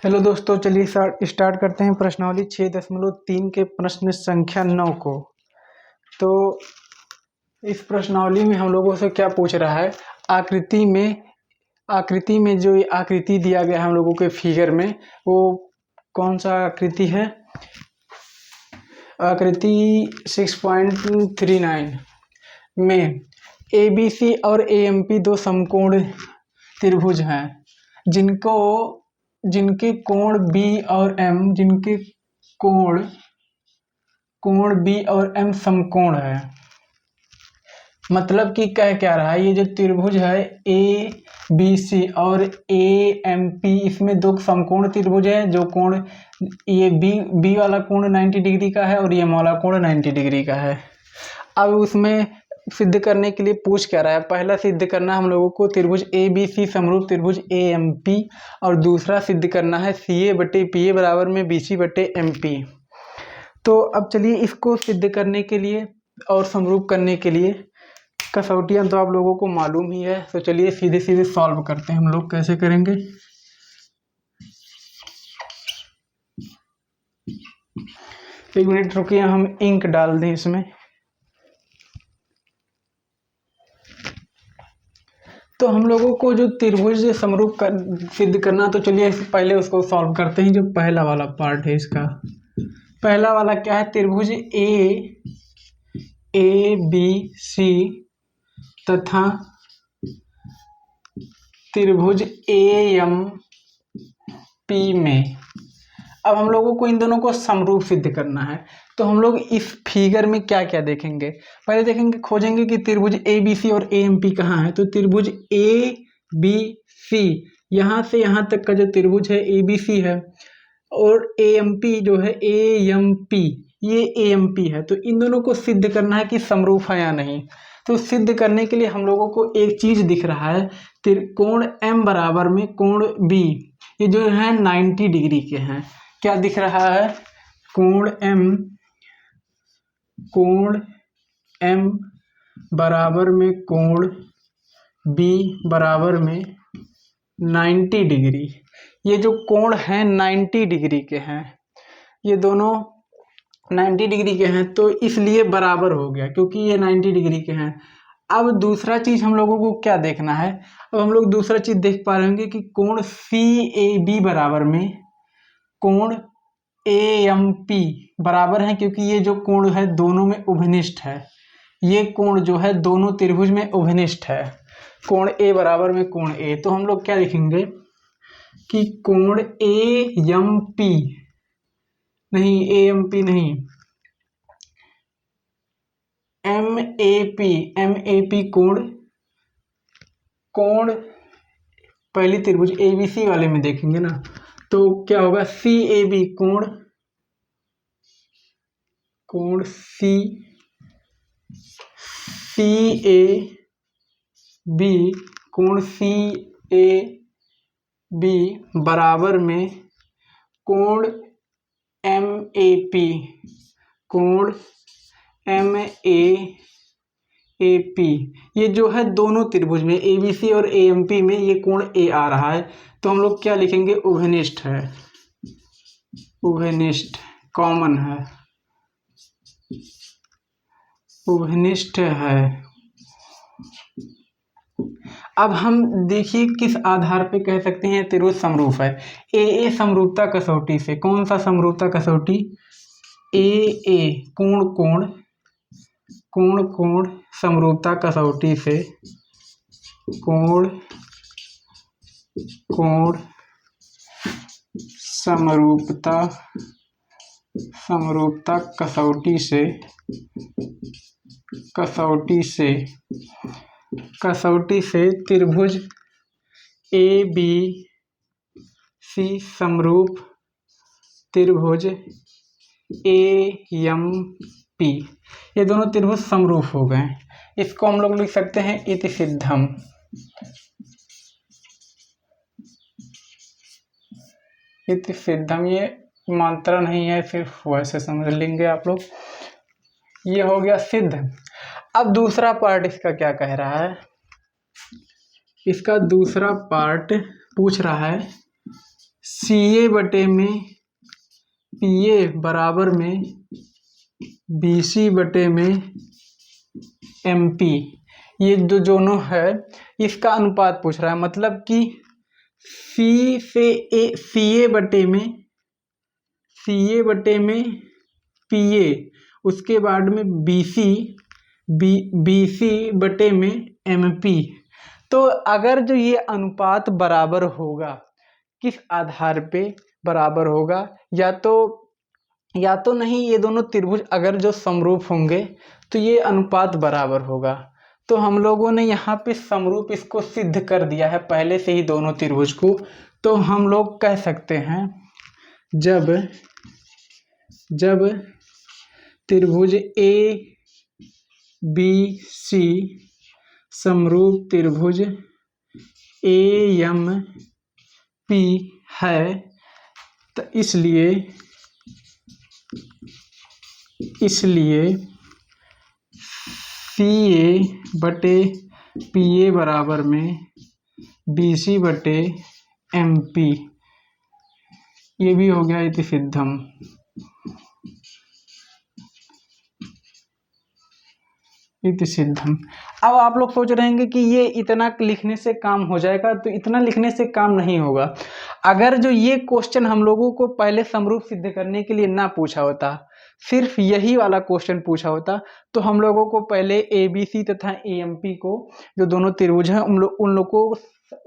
Hello दोस्तों, चलिए start करते हैं प्रश्नावली 6.3 के प्रश्न संख्या 9 को। तो इस प्रश्नावली में हम लोगों से क्या पूछ रहा है, आकृति में जो ये आकृति दिया गया है हम लोगों के फिगर में, वो कौन सा आकृति है। आकृति 6.39 में ABC और AMP दो समकोण त्रिभुज हैं जिनके कोण B और M B और M समकोण है। मतलब कि क्या रहा है, ये जो त्रिभुज है ABC और AMP, इसमें दो समकोण त्रिभुज है। जो कोण ये B वाला कोण 90 डिग्री का है और ये M वाला कोण 90 डिग्री का है। अब उसमें सिद्ध करने के लिए पूछ क्या रहा है, पहला सिद्ध करना हम लोगों को त्रिभुज ABC समरूप त्रिभुज AMP, और दूसरा सिद्ध करना है CA/PA बराबर में BC/MP। तो अब चलिए इसको सिद्ध करने के लिए और समरूप करने के लिए कसौटियां तो आप लोगों को मालूम ही है। तो चलिए सीधे सीधे सॉल्व करते हैं। हम लोग कैसे करेंगे, एक मिनट रुकिए, हम इंक डाल दें इसमें। तो हम लोगों को जो त्रिभुज समरूप सिद्ध करना, तो चलिए पहले उसको सॉल्व करते हैं। जो पहला वाला पार्ट है इसका, पहला वाला क्या है, त्रिभुज ABC तथा त्रिभुज AMP में। अब हम लोगों को इन दोनों को समरूप सिद्ध करना है। तो हम लोग इस फिगर में क्या क्या देखेंगे, पहले देखेंगे, खोजेंगे कि त्रिभुज ABC और AMP कहाँ है। तो त्रिभुज ABC, यहाँ से यहाँ तक का जो त्रिभुज है ABC है, और AMP जो है AMP, ये AMP है। तो इन दोनों को सिद्ध करना है कि समरूप है या नहीं। तो सिद्ध करने के लिए हम लोगों को एक चीज दिख रहा है, त्रिकोण M बराबर में कोण B, ये जो है 90 डिग्री के हैं। क्या दिख रहा है, कोण M बराबर में कोण B बराबर में 90 डिग्री। ये जो कोण है 90 डिग्री के हैं, ये दोनों 90 डिग्री के हैं, तो इसलिए बराबर हो गया क्योंकि ये 90 डिग्री के हैं। अब दूसरा चीज हम लोगों को क्या देखना है, अब हम लोग दूसरा चीज देख पा रहे होंगे कि कोण CAB बराबर में कोण AMP बराबर है, क्योंकि ये जो कोण है दोनों में उभनिष्ठ है। ये कोण जो है दोनों त्रिभुज में उभनिष्ठ है, कोण A बराबर में कोण A। तो हम लोग क्या लिखेंगे कि कोण AMP नहीं, AMP नहीं, MAP कोण पहली त्रिभुज ABC वाले में देखेंगे ना, तो क्या होगा, CAB कोण CAB बराबर में कोण MAP, ये जो है दोनों त्रिभुज में ABC और AMP में ये कोण A आ रहा है। तो हम लोग क्या लिखेंगे, उभनिष्ठ है, उभनिष्ठ कॉमन है, उभनिष्ठ है। अब हम देखिए किस आधार पे कह सकते हैं त्रिभुज समरूप है। AA समरूपता कसौटी से, कौन सा समरूपता कसौटी, AA कोण समरूपता कसौटी से, कोण समरूपता कसौटी से त्रिभुज ABC समरूप त्रिभुज AMP, ये दोनों त्रिभुज समरूप हो गए। इसको हम लोग लिख सकते हैं इति सिद्धम। इति सिद्धम, ये मात्रा नहीं है, सिर्फ वैसे समझ लेंगे आप लोग। ये हो गया सिद्ध। अब दूसरा पार्ट इसका क्या कह रहा है, इसका दूसरा पार्ट पूछ रहा है CA बटे में PA बराबर में BC बटे में MP, ये जो दोनों है इसका अनुपात पूछ रहा है। मतलब कि C से A, CA बटे में PA, उसके बाद में BC बटे में MP। तो अगर जो ये अनुपात बराबर होगा, किस आधार पे बराबर होगा, या तो नहीं, ये दोनों त्रिभुज अगर जो समरूप होंगे तो ये अनुपात बराबर होगा। तो हम लोगों ने यहाँ पे समरूप इसको सिद्ध कर दिया है पहले से ही दोनों त्रिभुज को। तो हम लोग कह सकते हैं जब त्रिभुज ABC समरूप त्रिभुज AMP है, तो इसलिए CA बटे PA बराबर में BC बटे MP, ये भी हो गया इति सिद्धम। अब आप लोग सोच रहे हैं कि ये इतना लिखने से काम हो जाएगा, तो इतना लिखने से काम नहीं होगा। अगर जो ये क्वेश्चन हम लोगों को पहले समरूप सिद्ध करने के लिए ना पूछा होता, सिर्फ यही वाला क्वेश्चन पूछा होता, तो हम लोगों को पहले ABC तथा AMP को, जो दोनों त्रिभुज हैं, उन लोग को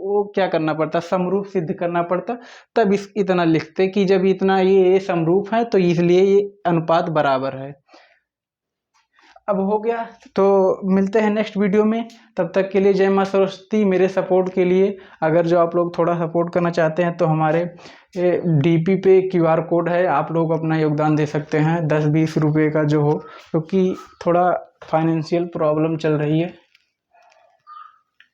वो क्या करना पड़ता, समरूप सिद्ध करना पड़ता। तब इतना लिखते कि जब इतना ये समरूप है तो इसलिए ये अनुपात बराबर है। अब हो गया, तो मिलते हैं नेक्स्ट वीडियो में। तब तक के लिए जय मां सरस्वती। मेरे सपोर्ट के लिए अगर जो आप लोग थोड़ा सपोर्ट करना चाहते हैं तो हमारे DP पे QR कोड है, आप लोग अपना योगदान दे सकते हैं 10-20 रुपये का जो हो, क्योंकि थोड़ा फाइनेंशियल प्रॉब्लम चल रही है।